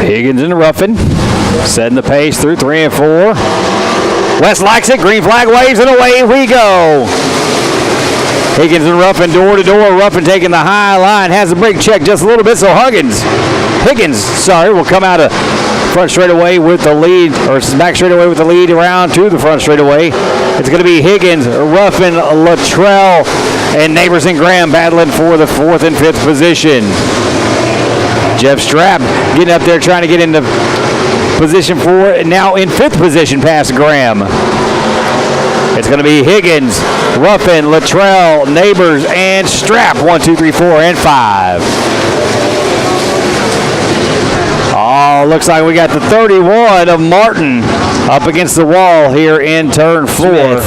Higgins and Ruffin setting the pace through 3 and 4. West likes it. Green flag waves, and away we go. Higgins and Ruffin door to door. Ruffin taking the high line. Has the brake check just a little bit, so Higgins will come out of front straightaway with the lead, or back straightaway with the lead around to the front straightaway. It's going to be Higgins, Ruffin, Luttrell, and Neighbors and Graham battling for the 4th and 5th position. Jeff Strapp getting up there trying to get into position 4, now in 5th position past Graham. It's going to be Higgins, Ruffin, Luttrell, Neighbors, and Strapp. 1, 2, 3, 4, and 5. Oh, looks like we got the 31 of Martin up against the wall here in turn 4.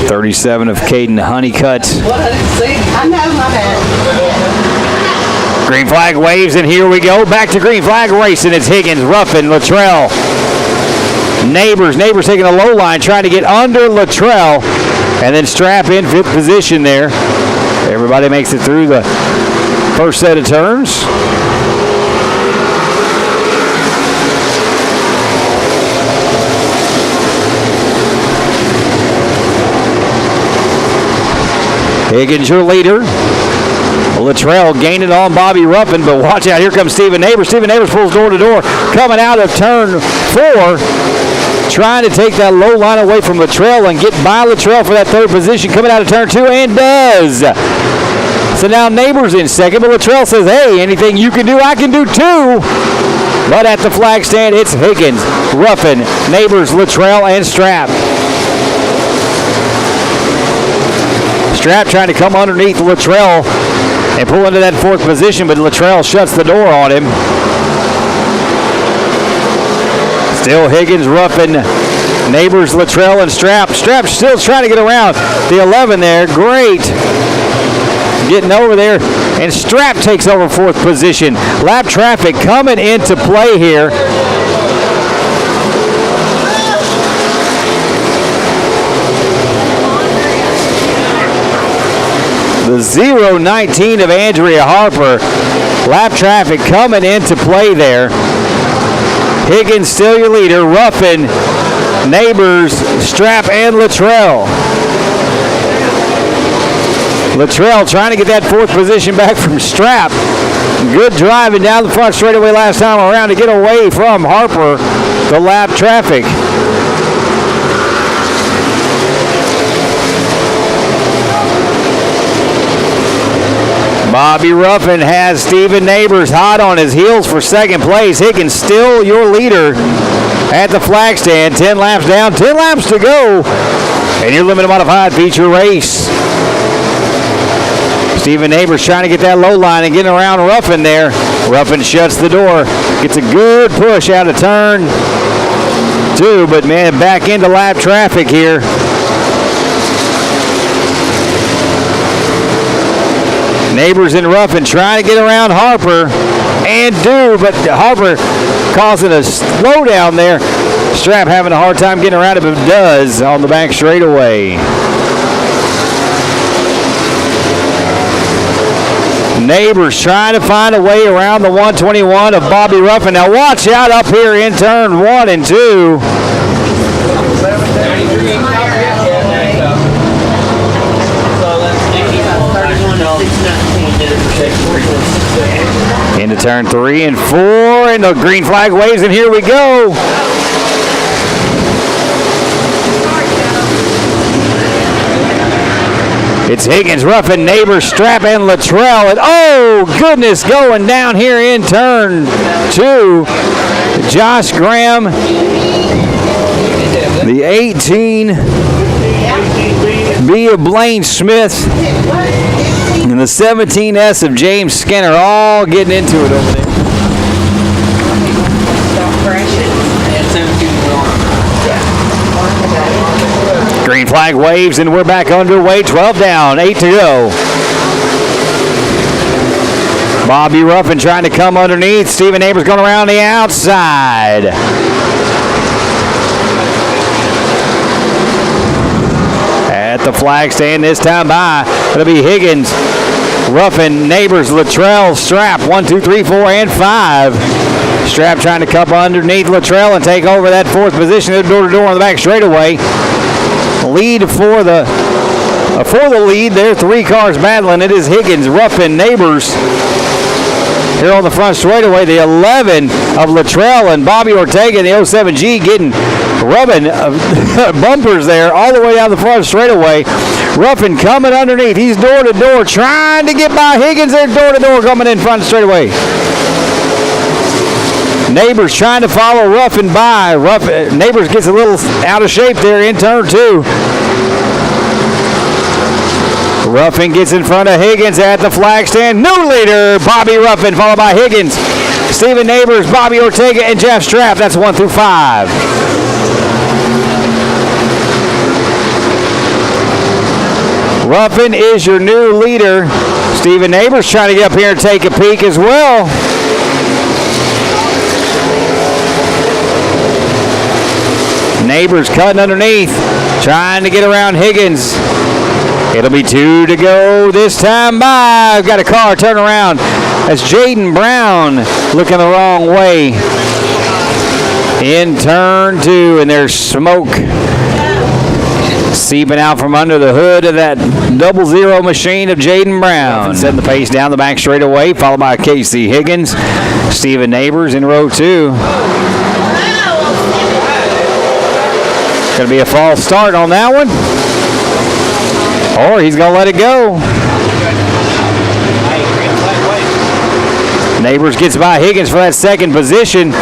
37 of Caden Honeycutt. I know, my bad. Green flag waves, and here we go. Back to green flag racing. It's Higgins, Ruffin, Luttrell. Neighbors taking a low line, trying to get under Luttrell, and then Strapp in 5th position there. Everybody makes it through the first set of turns. Higgins, your leader. Luttrell gaining on Bobby Ruffin, but watch out. Here comes Stephen Neighbors. Stephen Neighbors pulls door to door, coming out of turn 4, trying to take that low line away from Luttrell and get by Luttrell for that 3rd position, coming out of turn 2, and does. So now Neighbors in 2nd, but Luttrell says, hey, anything you can do, I can do too. But at the flag stand, it's Higgins, Ruffin, Neighbors, Luttrell, and Strapp. Strapp trying to come underneath Luttrell and pull into that 4th position, but Luttrell shuts the door on him. Still Higgins, Ruffin, Neighbors, Luttrell, and Strapp. Strapp still trying to get around the 11 there. Great. Getting over there, and Strapp takes over 4th position. Lap traffic coming into play here. The 0-19 of Andrea Harper. Lap traffic coming into play there. Higgins still your leader. Ruffin, Neighbors, Strapp, and Luttrell. Luttrell trying to get that 4th position back from Strapp. Good driving down the front straightaway last time around to get away from Harper, the lap traffic. Bobby Ruffin has Stephen Neighbors hot on his heels for 2nd place. Higgins still your leader at the flag stand. 10 laps down, 10 laps to go. And your limited modified feature race. Stephen Neighbors trying to get that low line and getting around Ruffin there. Ruffin shuts the door. Gets a good push out of turn 2, but man, back into lap traffic here. Neighbors and Ruffin trying to get around Harper, and do, but Harper causing a slowdown there. Strapp having a hard time getting around it, but does on the back straightaway. Neighbors trying to find a way around the 121 of Bobby Ruffin. Now watch out up here in turn 1 and 2. Into turn 3 and 4, and the green flag waves, and here we go. It's Higgins, Ruffin, Neighbors, Strapp, and Luttrell, and oh goodness, going down here in turn 2. Josh Graham, the 18 B of Blaine Smith, and the 17S of James Skinner, all getting into it over there. Green flag waves, and we're back underway. 12 down, 8 to go. Bobby Ruffin trying to come underneath. Stephen Neighbors going around the outside. At the flag stand this time by, it'll be Higgins, Ruffin, Neighbors, Luttrell, Strap, 1, 2, 3, 4, and 5. Strap trying to cup underneath Luttrell and take over that fourth position. They're door-to-door on the back straightaway. Lead for the lead. There, 3 cars battling. It is Higgins, Ruffin, Neighbors. Here on the front straightaway, the 11 of Luttrell and Bobby Ortega in the 07G rubbing bumpers there all the way down the front straightaway. Ruffin coming underneath. He's door-to-door trying to get by Higgins. There, door-to-door coming in front straightaway. Neighbors trying to follow Ruffin by. Neighbors gets a little out of shape there in turn 2. Ruffin gets in front of Higgins at the flag stand. New leader, Bobby Ruffin, followed by Higgins, Stephen Neighbors, Bobby Ortega, and Jeff Strap. That's 1 through 5. Ruffin is your new leader. Stephen Neighbors trying to get up here and take a peek as well. Neighbors cutting underneath, trying to get around Higgins. It'll be 2 to go this time by. I've got a car turn around. That's Jaden Brown looking the wrong way. In turn 2, and there's smoke seeping out from under the hood of that 00 machine of Jaden Brown. Setting the pace down the back straightaway, followed by Casey Higgins. Stephen Neighbors in row 2. Going to be a false start on that one. Or he's going to let it go. Neighbors gets by Higgins for that second position.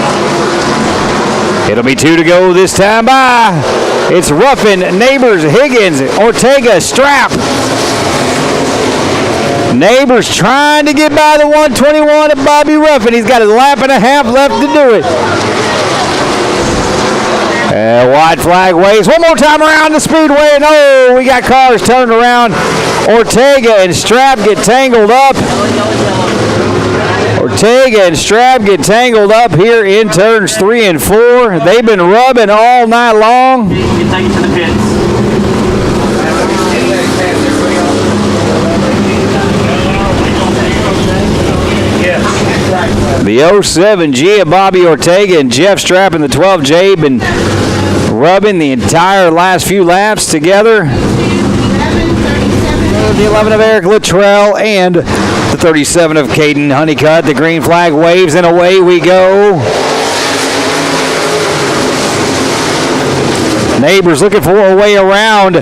It'll be 2 to go this time by. It's Ruffin, Neighbors, Higgins, Ortega, Strap. Neighbors trying to get by the 121 of Bobby Ruffin. He's got a lap and a half left to do it. White flag waves. One more time around the speedway, and oh, we got cars turned around. Ortega and Strap get tangled up. Ortega and Strap get tangled up here in turns 3 and 4. They've been rubbing all night long. You take it to the pits. The 07G of Bobby Ortega and Jeff Strap in the 12J been rubbing the entire last few laps together. The 11 of Eric Luttrell and the 37 of Caden Honeycutt. The green flag waves and away we go. Neighbors looking for a way around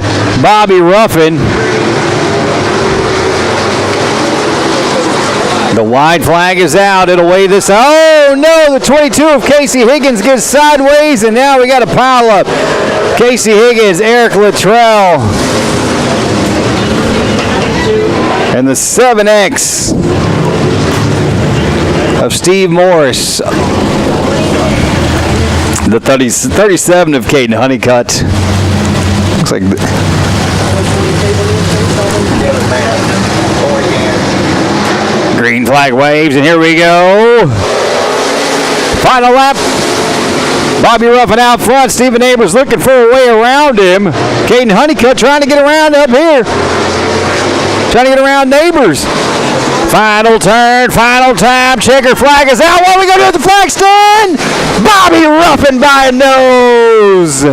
Bobby Ruffin. The white flag is out. It'll wave this. Oh, no. The 22 of Casey Higgins gets sideways, and now we got a pile up. Casey Higgins, Eric Luttrell. And the 7X of Steve Morris. The 37 of Caden Honeycutt. Looks like... Green flag waves, and here we go. Final lap. Bobby Ruffin out front. Stephen Neighbors looking for a way around him. Caden Honeycutt trying to get around up here. Trying to get around Neighbors. Final turn, final time. Checker flag is out. What are we going to do at the flag stand? Bobby Ruffin by a nose.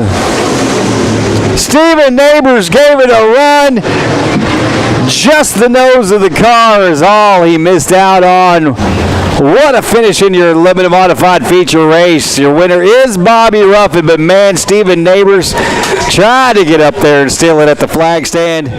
Stephen Neighbors gave it a run. Just the nose of the car is all he missed out on. What a finish in your limited modified feature race. Your winner is Bobby Ruffin, but man, Stephen Neighbors tried to get up there and steal it at the flag stand.